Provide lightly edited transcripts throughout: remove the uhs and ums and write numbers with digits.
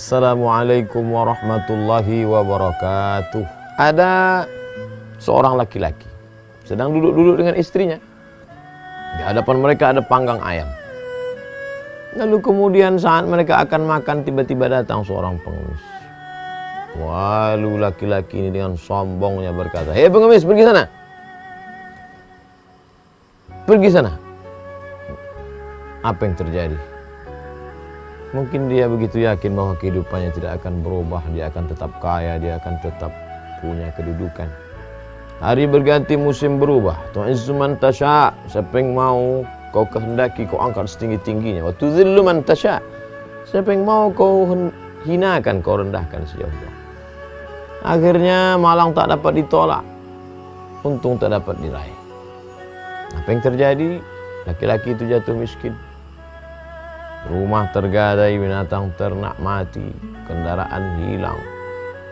Assalamualaikum warahmatullahi wabarakatuh. Ada seorang laki-laki sedang duduk-duduk dengan istrinya. Di hadapan mereka ada panggang ayam. Lalu kemudian saat mereka akan makan, tiba-tiba datang seorang pengemis. Lalu laki-laki ini dengan sombongnya berkata, "Hei pengemis, pergi sana. Pergi sana." Apa yang terjadi? Mungkin dia begitu yakin bahwa kehidupannya tidak akan berubah, dia akan tetap kaya, dia akan tetap punya kedudukan. Hari berganti, musim berubah. Tu'izzu man tasha', siapa yang mau kau kehendaki kau angkat setinggi-tingginya. Wa tuzillu man tasha', siapa yang mau kau hinakan, kau rendahkan sejauh-jauh. Akhirnya malang tak dapat ditolak, untung tak dapat diraih. Apa yang terjadi? Laki-laki itu jatuh miskin. Rumah tergadai, binatang ternak mati, kendaraan hilang.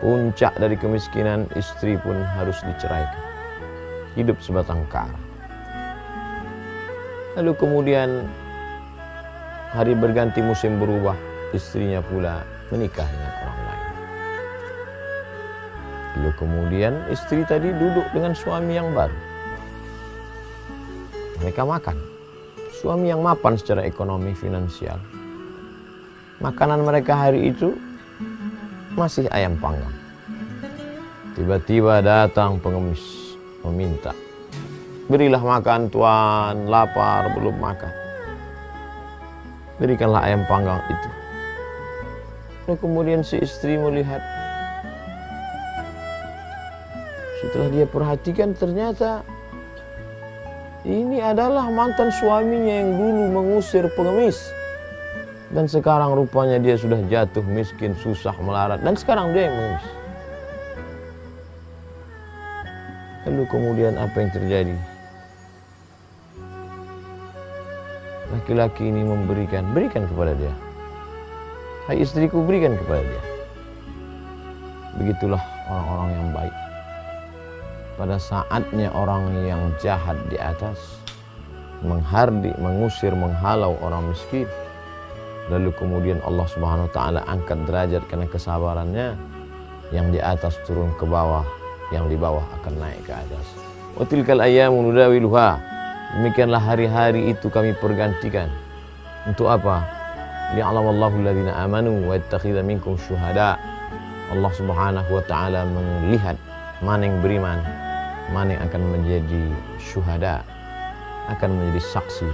Puncak dari kemiskinan, istri pun harus diceraikan. Hidup sebatang kara. Lalu kemudian hari berganti, musim berubah, istrinya pula menikah dengan orang lain. Lalu kemudian istri tadi duduk dengan suami yang baru. Mereka makan. Suami yang mapan secara ekonomi finansial. Makanan mereka hari itu masih ayam panggang. Tiba-tiba datang pengemis meminta, "Berilah makan tuan, lapar belum makan." Berikanlah ayam panggang itu. Lalu kemudian si istri melihat. Setelah dia perhatikan, ternyata ini adalah mantan suaminya yang dulu mengusir pengemis. Dan sekarang rupanya dia sudah jatuh miskin, susah melarat. Dan sekarang dia yang mengemis. Lalu kemudian apa yang terjadi? Laki-laki ini berikan kepada dia. "Hai istriku, berikan kepada dia." Begitulah orang-orang yang baik. Pada saatnya orang yang jahat di atas menghardik, mengusir, menghalau orang miskin, lalu kemudian Allah Subhanahu wa taala angkat derajat karena kesabarannya, yang di atas turun ke bawah, yang di bawah akan naik ke atas. Wa tilkal ayyamu nudawiluha. Demikianlah hari-hari itu kami pergantikan. Untuk apa? Li'alamallahu alladhina amanu wa yattakhidha minkum syuhada. Allah Subhanahu wa taala melihat mana yang beriman, mana yang akan menjadi syuhada, akan menjadi saksi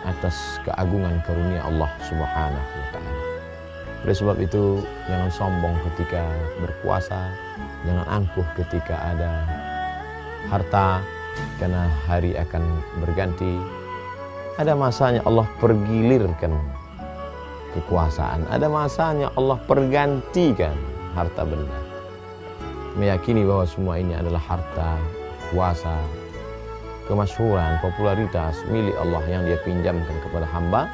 atas keagungan karunia Allah Subhanahu wa ta'ala. Oleh sebab itu, jangan sombong ketika berkuasa, jangan angkuh ketika ada harta, karena hari akan berganti. Ada masanya Allah pergilirkan kekuasaan, ada masanya Allah pergantikan harta benda. Meyakini bahwa semua ini adalah harta, kuasa, kemasyhuran, popularitas milik Allah yang dia pinjamkan kepada hamba,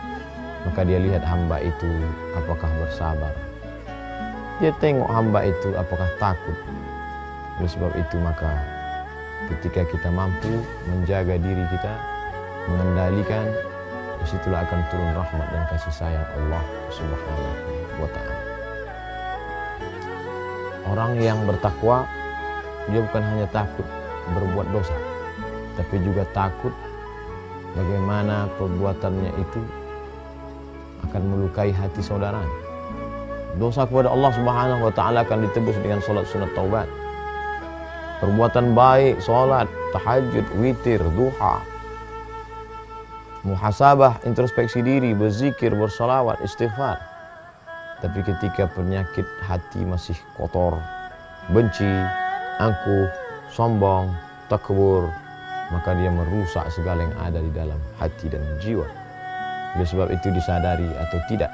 maka dia lihat hamba itu apakah bersabar. Dia tengok hamba itu apakah takut. Oleh sebab itu maka ketika kita mampu menjaga diri kita, mengendalikan, disitulah akan turun rahmat dan kasih sayang Allah Subhanahu wa ta'ala. Orang yang bertakwa, dia bukan hanya takut berbuat dosa, tapi juga takut bagaimana perbuatannya itu akan melukai hati saudaranya. Dosa kepada Allah Subhanahu wa ta'ala akan ditebus dengan salat sunat taubat. Perbuatan baik, salat, tahajud, witir, duha, muhasabah, introspeksi diri, berzikir, bersalawat, istighfar. Tapi ketika penyakit hati masih kotor, benci, angkuh, sombong, takbur, maka dia merusak segala yang ada di dalam hati dan jiwa. Oleh sebab itu disadari atau tidak,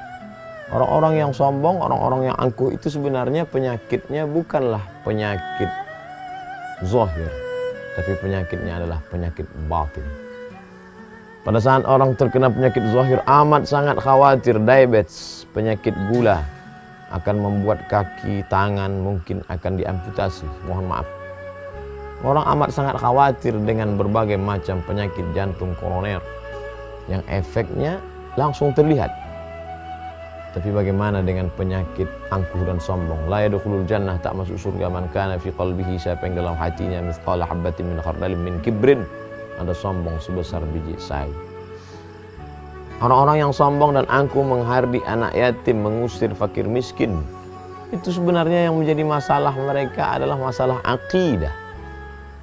orang-orang yang sombong, orang-orang yang angkuh itu sebenarnya penyakitnya bukanlah penyakit zahir, tapi penyakitnya adalah penyakit batin. Pada saat orang terkena penyakit zahir, amat sangat khawatir diabetes, penyakit gula, akan membuat kaki, tangan mungkin akan diamputasi, mohon maaf. Orang amat sangat khawatir dengan berbagai macam penyakit jantung koroner yang efeknya langsung terlihat. Tapi bagaimana dengan penyakit angkuh dan sombong? La yadkhulul jannah, tak masuk surga man kana fi qalbihi, siapa yang dalam hatinya mithqala habatin min khardalin min kibrin, ada sombong sebesar biji sai. Orang-orang yang sombong dan angkuh menghardik anak yatim, mengusir fakir miskin, itu sebenarnya yang menjadi masalah mereka adalah masalah akidah.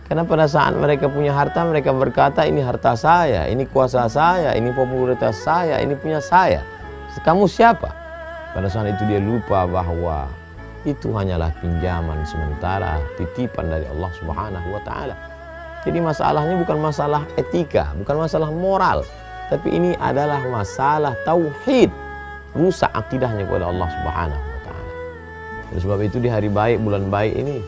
Karena pada saat mereka punya harta, mereka berkata ini harta saya, ini kuasa saya, ini popularitas saya, ini punya saya. Kamu siapa? Pada saat itu dia lupa bahwa itu hanyalah pinjaman sementara, titipan dari Allah Subhanahu wa Ta'ala. Jadi masalahnya bukan masalah etika, bukan masalah moral, tapi ini adalah masalah tauhid, rusak akidahnya kepada Allah Subhanahu wa Ta'ala. Oleh sebab itu di hari baik, bulan baik ini,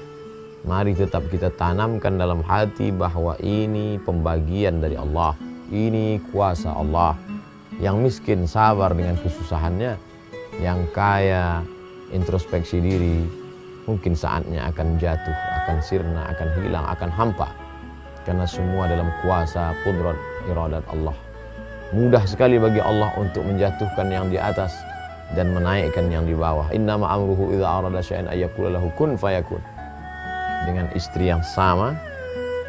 mari tetap kita tanamkan dalam hati bahwa ini pembagian dari Allah, ini kuasa Allah. Yang miskin sabar dengan kesusahannya, yang kaya introspeksi diri, mungkin saatnya akan jatuh, akan sirna, akan hilang, akan hampa. Karena semua dalam kuasa, qudrat, iradat Allah. Mudah sekali bagi Allah untuk menjatuhkan yang di atas dan menaikkan yang di bawah. Innama amruhu idza arada syai'an ayyaqula lahu kun fayakun. Dengan istri yang sama,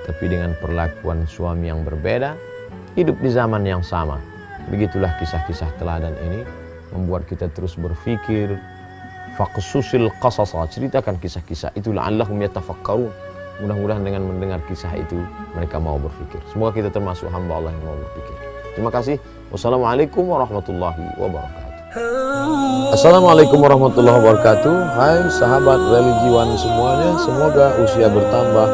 tapi dengan perlakuan suami yang berbeda, hidup di zaman yang sama. Begitulah kisah-kisah teladan ini membuat kita terus berpikir. Faqsusil qasasa, ceritakan kisah-kisah itu la'allahum yatafakkarun. Mudah-mudahan dengan mendengar kisah itu mereka mau berpikir. Semoga kita termasuk hamba Allah yang mau berpikir. Terima kasih. Wassalamualaikum warahmatullahi wabarakatuh. Assalamualaikum warahmatullahi wabarakatuh. Hai sahabat religiwan semuanya, semoga usia bertambah,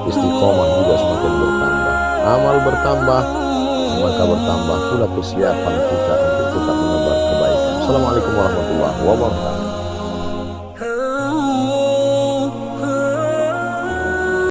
istiqomah juga semakin bertambah, amal bertambah, maka bertambah pula kesiapan kita untuk tetap menebar kebaikan. Assalamualaikum warahmatullahi wabarakatuh.